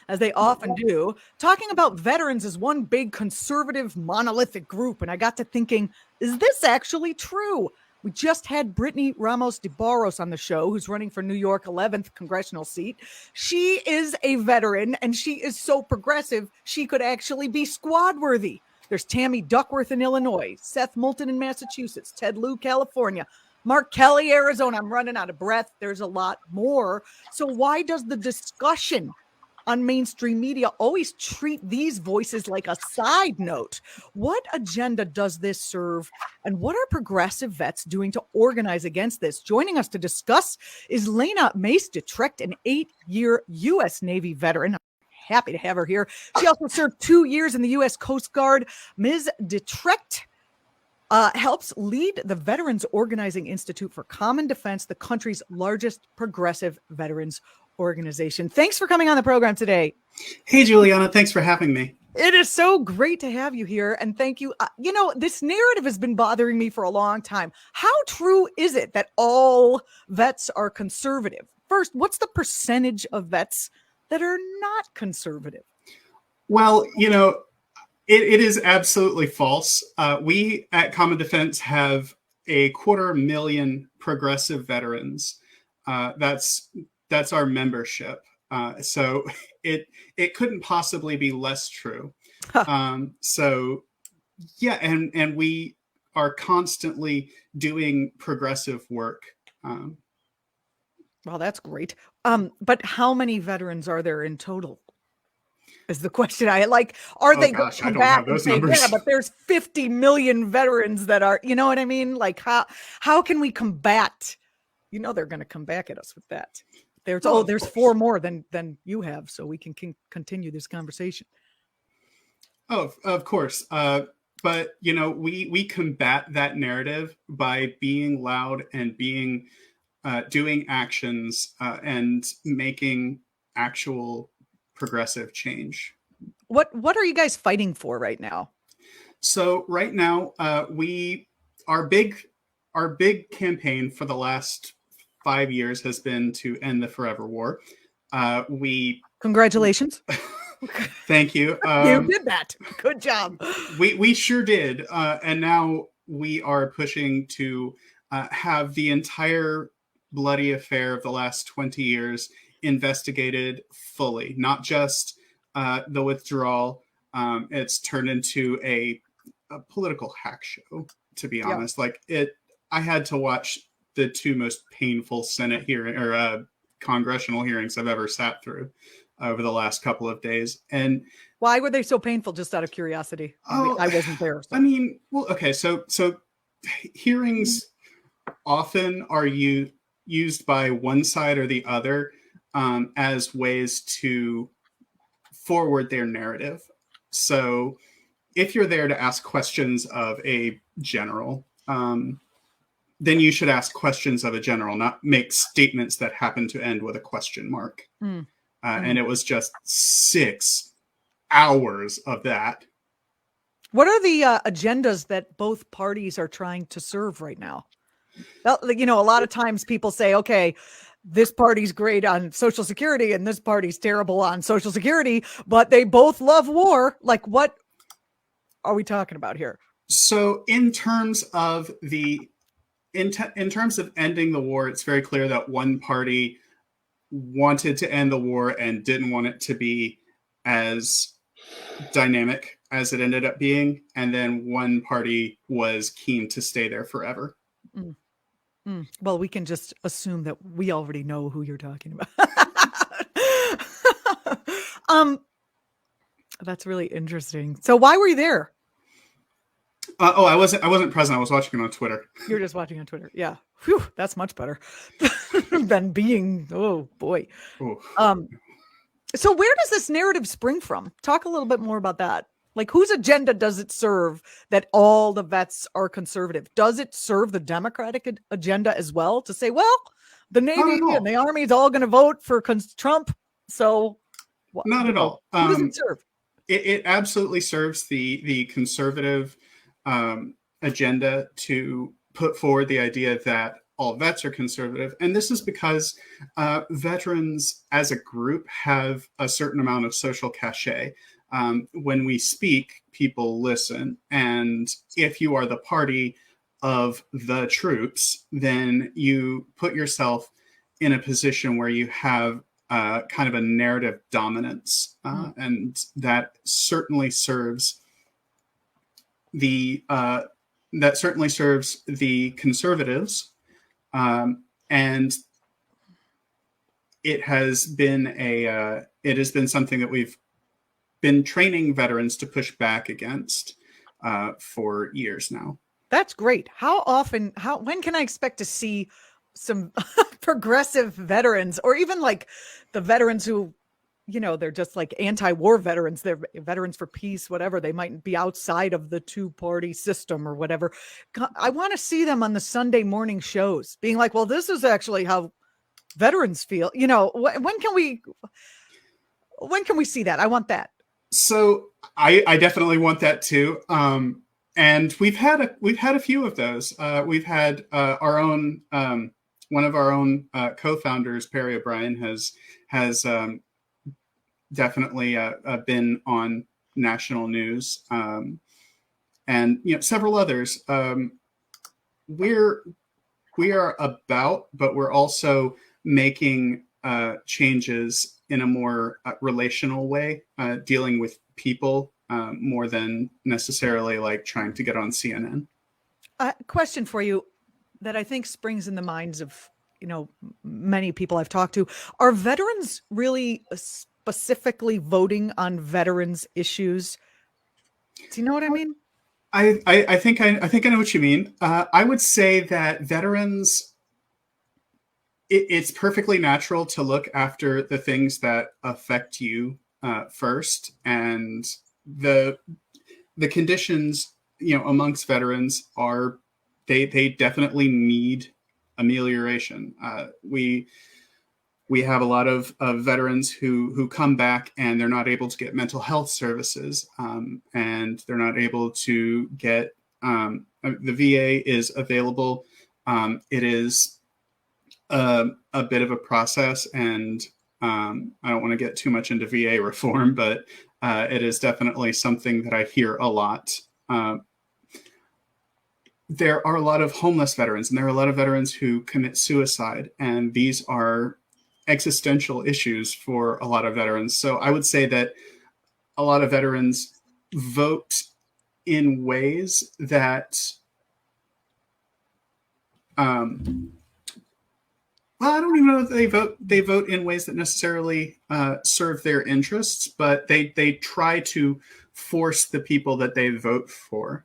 as they often do, talking about veterans as one big conservative monolithic group. And I got to thinking, is this actually true? We just had Brittany Ramos de Barros on the show, who's running for New York 11th congressional seat. She is a veteran, and she is so progressive, she could actually be squad worthy. There's Tammy Duckworth in Illinois, Seth Moulton in Massachusetts, Ted Lieu, California, Mark Kelly, Arizona. I'm running out of breath. There's a lot more. So why does the discussion on mainstream media always treat these voices like a side note? What agenda does this serve? And what are progressive vets doing to organize against this? Joining us to discuss is Lene Mees de Tricht, an 8-year U.S. Navy veteran. I'm happy to have her here. She also served 2 years in the U.S. Coast Guard. Ms. de Tricht helps lead the Veterans Organizing Institute for Common Defense, the country's largest progressive veterans organization. Thanks for coming on the program today. Hey, Julianna. Thanks for having me. It is so great to have you here. And thank you. This narrative has been bothering me for a long time. How true is it that all vets are conservative? First, what's the percentage of vets that are not conservative? Well, it is absolutely false. We at Common Defense have 250,000 progressive veterans. That's our membership. So it couldn't possibly be less true. So yeah, and we are constantly doing progressive work. Well, that's great. But how many veterans are there in total? Is the question I like. Are they going to come back and say, yeah, but there's 50 million veterans that are, you know what I mean? Like how can we combat? They're going to come back at us with that. There's 4 more than you have, so we can continue this conversation. Oh, of course. But we combat that narrative by being loud and being doing actions and making actual progressive change. What are you guys fighting for right now? So right now, our big campaign for the last 5 years has been to end the forever war. Congratulations. Thank you. You did that. Good job. We sure did. And now we are pushing to have the entire bloody affair of the last 20 years investigated fully, not just the withdrawal. It's turned into a political hack show, to be honest. I had to watch the 2 most painful Senate hearing or congressional hearings I've ever sat through over the last couple of days. And why were they so painful? Just out of curiosity. I wasn't there. So. So hearings often are used by one side or the other as ways to forward their narrative. So if you're there to ask questions of a general, then you should ask questions of a general, not make statements that happen to end with a question mark. And it was just 6 hours of that. What are the agendas that both parties are trying to serve right now? Well, a lot of times people say, okay, this party's great on Social Security and this party's terrible on Social Security, but they both love war. Like, what are we talking about here? So in terms of in terms of ending the war, it's very clear that one party wanted to end the war and didn't want it to be as dynamic as it ended up being. And then one party was keen to stay there forever. Well, we can just assume that we already know who you're talking about. That's really interesting. So why were you there? I wasn't present. I was watching it on Twitter. You're just watching on Twitter. Yeah. Whew, that's much better than being, oh boy. Ooh. So where does this narrative spring from? Talk a little bit more about that. Like, whose agenda does it serve that all the vets are conservative? Does it serve the Democratic agenda as well to say, well, the Navy and the Army is all going to vote for Trump? So not at all. Who does it serve? It absolutely serves the conservative agenda to put forward the idea that all vets are conservative. And this is because veterans as a group have a certain amount of social cachet. When we speak, people listen. And if you are the party of the troops, then you put yourself in a position where you have kind of a narrative dominance. And that certainly serves the conservatives, and it has been something that we've been training veterans to push back against for years now. That's great. When can I expect to see some progressive veterans, or even like the veterans who, they're just like anti-war veterans, they're veterans for peace, whatever, they might be outside of the two-party system or whatever. I want to see them on the Sunday morning shows being like, well, this is actually how veterans feel. When can we see that? I want that. So I definitely want that too. And we've had a few of those. We've had our own, one of our own co-founders, Perry O'Brien, has definitely been on national news, and several others. We are about, but we're also making changes in a more relational way, dealing with people more than necessarily like trying to get on CNN. Question for you that I think springs in the minds of many people I've talked to. Are veterans really specifically voting on veterans issues? Do you know what I mean? I think I know what you mean. I would say that veterans, it's perfectly natural to look after the things that affect you first, and the conditions amongst veterans are they definitely need amelioration. We have a lot of veterans who come back and they're not able to get mental health services, and they're not able to get the VA is available. It is a bit of a process, and I don't want to get too much into VA reform, but it is definitely something that I hear a lot. There are a lot of homeless veterans, and there are a lot of veterans who commit suicide, and these are existential issues for a lot of veterans. So I would say that a lot of veterans vote in ways that, well, I don't even know if they vote in ways that necessarily serve their interests, but they try to force the people that they vote for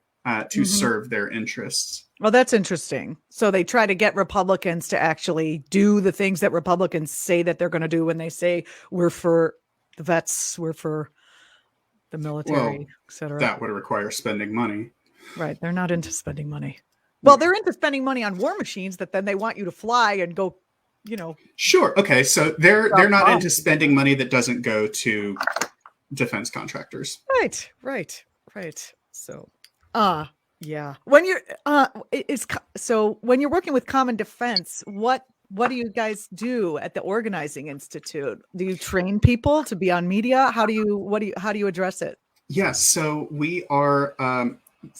to serve their interests. Well, that's interesting. So they try to get Republicans to actually do the things that Republicans say that they're going to do when they say we're for the vets, we're for the military, etc. That would require spending money. Right. They're not into spending money. Well, they're into spending money on war machines that then they want you to fly and go, Sure. Okay. So they're not into spending money that doesn't go to defense contractors. Right. So, yeah. When you're when you're working with Common Defense, what do you guys do at the Organizing Institute? Do you train people to be on media? How do you address it? Yes. So we are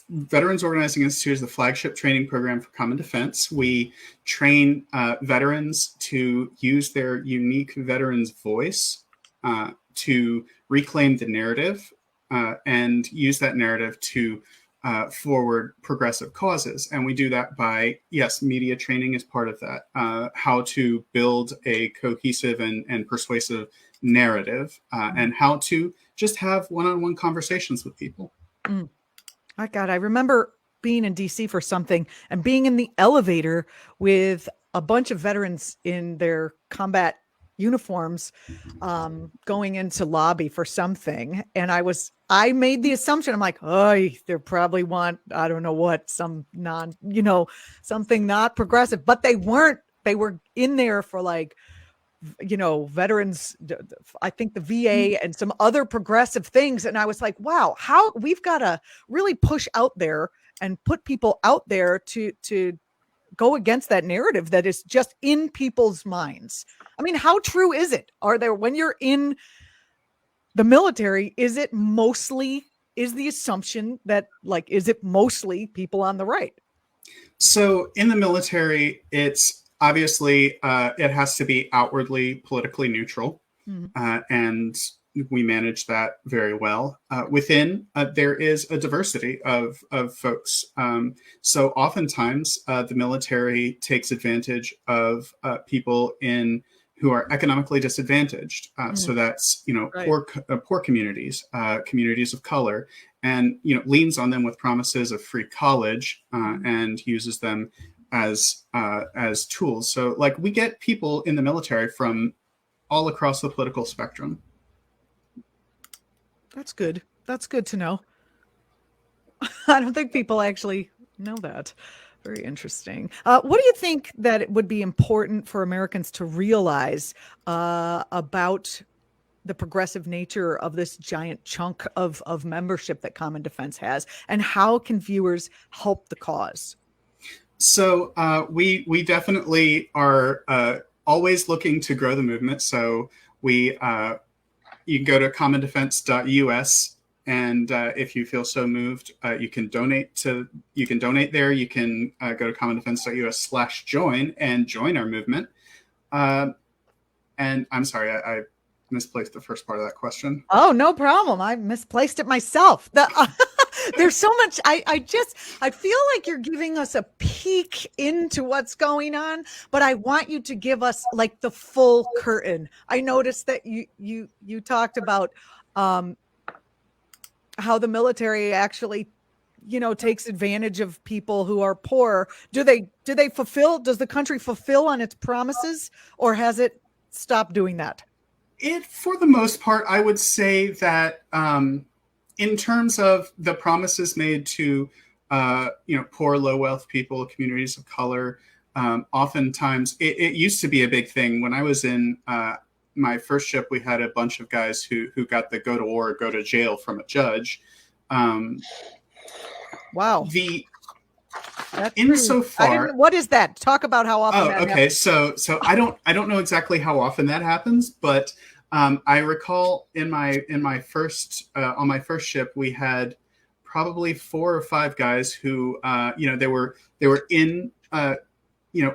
Veterans Organizing Institute is the flagship training program for Common Defense. We train veterans to use their unique veterans voice to reclaim the narrative and use that narrative to forward progressive causes. And we do that by, media training is part of that. How to build a cohesive and persuasive narrative, and how to just have one-on-one conversations with people. My God, I remember being in DC for something and being in the elevator with a bunch of veterans in their combat uniforms, going into lobby for something. And I made the assumption, I'm like, oh, they probably want, I don't know what, some something not progressive, but they weren't. They were in there for like, veterans, I think the VA and some other progressive things. And I was like, wow, how we've got to really push out there and put people out there to go against that narrative that is just in people's minds. I mean, how true is it? Are there, when you're in the military, is it mostly, is the assumption that, like, is it mostly people on the right? So in the military, it's obviously it has to be outwardly politically neutral, and we manage that very well. Within, there is a diversity of folks. So oftentimes, the military takes advantage of people in who are economically disadvantaged. So that's Right. poor communities, communities of color, and leans on them with promises of free college, and uses them as tools. So like we get people in the military from all across the political spectrum. That's good. That's good to know. I don't think people actually know that. Very interesting. What do you think that it would be important for Americans to realize about the progressive nature of this giant chunk of membership that Common Defense has, and how can viewers help the cause? So we definitely are always looking to grow the movement. So we you can go to commondefense.us, and if you feel so moved, you can donate there. You can go to commondefense.us/join and join our movement. And I'm sorry, I misplaced the first part of that question. Oh, no problem. I misplaced it myself. There's so much. I feel like you're giving us a peek into what's going on, but I want you to give us like the full curtain. I noticed that you talked about how the military actually, takes advantage of people who are poor. Do they fulfill? Does the country fulfill on its promises, or has it stopped doing that? For the most part, I would say that in terms of the promises made to poor, low wealth people, communities of color, oftentimes it used to be a big thing. When I was in my first ship, we had a bunch of guys who got the go to war, go to jail from a judge. Wow. That's insofar, what is that? Talk about how often that happens. So I don't know exactly how often that happens, but I recall in my first on my first ship, we had probably 4 or 5 guys who they were in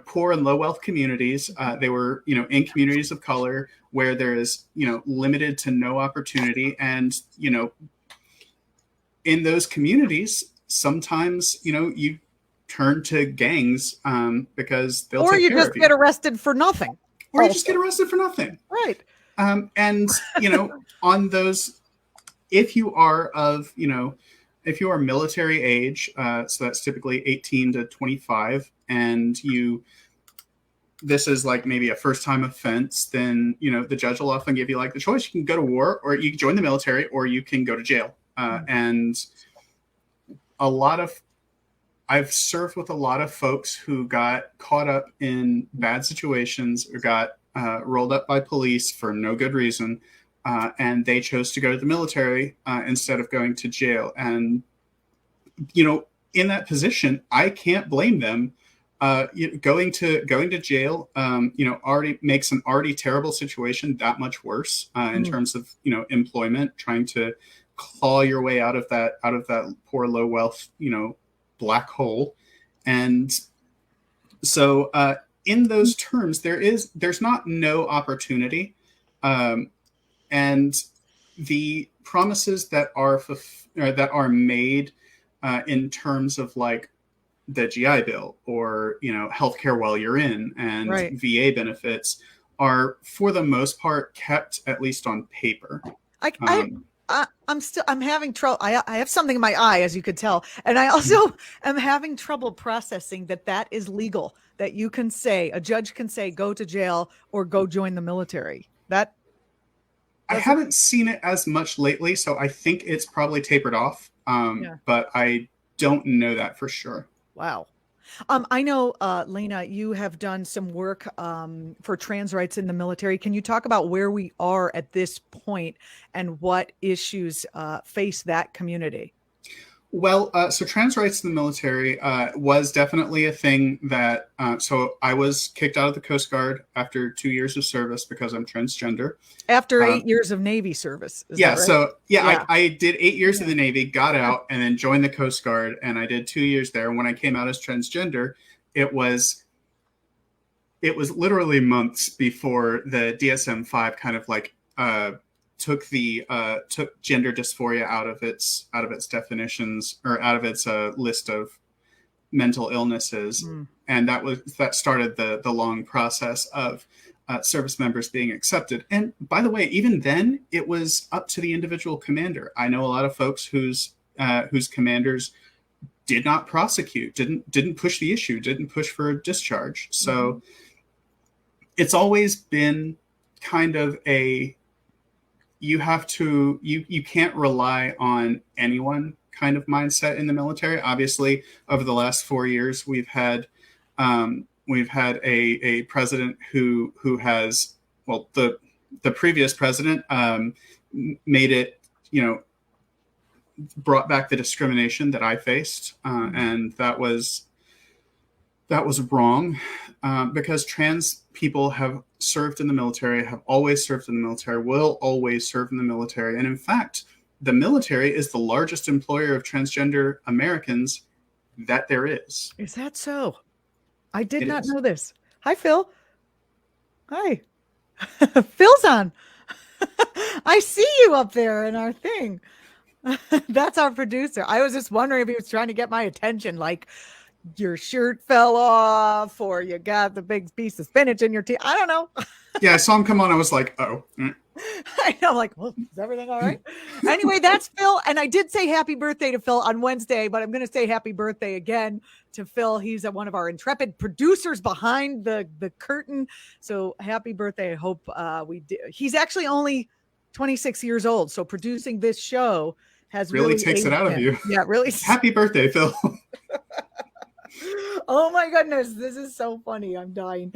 poor and low wealth communities. They were in communities of color where there is limited to no opportunity, and in those communities sometimes you turn to gangs because they'll or take you care just of you. get arrested for nothing. Or you just get arrested for nothing. Right. And on those, if you are if you are military age, so that's typically 18 to 25, and this is like maybe a first time offense, then the judge will often give you like the choice. You can go to war, or you can join the military, or you can go to jail. And I've served with a lot of folks who got caught up in bad situations, or got rolled up by police for no good reason, and they chose to go to the military instead of going to jail. And in that position, I can't blame them. Going to jail, already makes an already terrible situation that much worse in terms of employment. Trying to claw your way out of that poor, low wealth black hole. And so in those terms, there's not no opportunity, and the promises that are made in terms of like the GI Bill, or healthcare while you're in, and right. VA benefits are for the most part kept at least on paper. I'm having trouble. I have something in my eye, as you could tell. And I also am having trouble processing that is legal, that you can say, a judge can say, go to jail or go join the military. I haven't seen it as much lately, so I think it's probably tapered off. But I don't know that for sure. Wow. I know, Lene, you have done some work for trans rights in the military. Can you talk about where we are at this point and what issues face that community? Well, so trans rights in the military was definitely a thing that. So I was kicked out of the Coast Guard after 2 years of service because I'm transgender. After Um, 8 years of Navy service. Is yeah, that right? so yeah, Yeah. I did 8 years in Yeah. the Navy, got out, and then joined the Coast Guard, and I did 2 years there. And when I came out as transgender, it was it was literally months before the DSM-5 kind of like took gender dysphoria out of its definitions, or out of its list of mental illnesses, and that started the long process of service members being accepted. And by the way, even then, it was up to the individual commander. I know a lot of folks whose commanders did not prosecute, didn't push the issue, didn't push for a discharge. So it's always been kind of a, you can't rely on anyone kind of mindset in the military. Obviously, over the last 4 years, we've had a president who has, well, the previous president made it, brought back the discrimination that I faced, and that was wrong, because trans people have served in the military, have always served in the military, will always serve in the military. And in fact, the military is the largest employer of transgender Americans that there is. Is that so? I did It not is. know this. Hi, Phil. Hi. Phil's on. I see you up there in our thing. That's our producer. I was just wondering if he was trying to get my attention, like your shirt fell off or you got the big piece of spinach in your tea. I don't know. Yeah, I saw him come on. I was like, oh. I know, like, well, is everything all right? Anyway, that's Phil. And I did say happy birthday to Phil on Wednesday, but I'm going to say happy birthday again to Phil. He's one of our intrepid producers behind the curtain. So happy birthday. I hope we do. He's actually only 26 years old. So producing this show has really takes it out of you. Yeah, really. Happy birthday, Phil. Oh my goodness. This is so funny. I'm dying.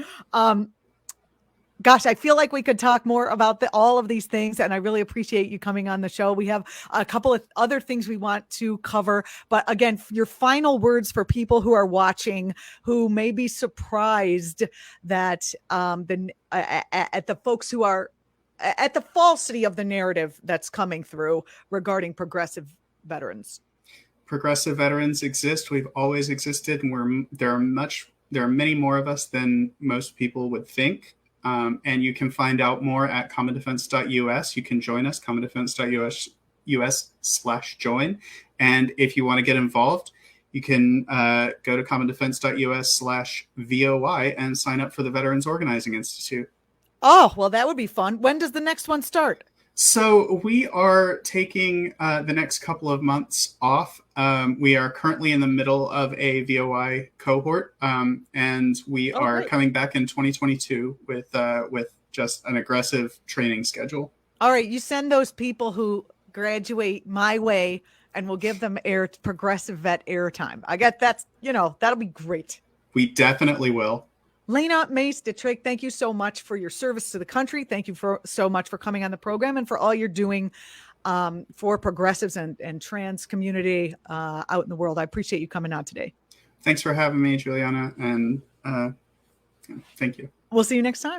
Gosh, I feel like we could talk more about all of these things, and I really appreciate you coming on the show. We have a couple of other things we want to cover, but again, your final words for people who are watching, who may be surprised that at the folks who are at the falsity of the narrative that's coming through regarding progressive veterans. Progressive veterans exist. We've always existed, and there are many more of us than most people would think. And you can find out more at commondefense.us. You can join us, commondefense.us/join. And if you want to get involved, you can go to commondefense.us/VOI and sign up for the Veterans Organizing Institute. Oh, well, that would be fun. When does the next one start? So we are taking the next couple of months off. We are currently in the middle of a VOI cohort, and we are coming back in 2022 with just an aggressive training schedule. All right, you send those people who graduate my way, and we'll give them progressive vet airtime. I get that's that'll be great. We definitely will. Lene Mees de Tricht, thank you so much for your service to the country. Thank you so much for coming on the program and for all you're doing for progressives and trans community out in the world. I appreciate you coming on today. Thanks for having me, Julianna, and thank you. We'll see you next time.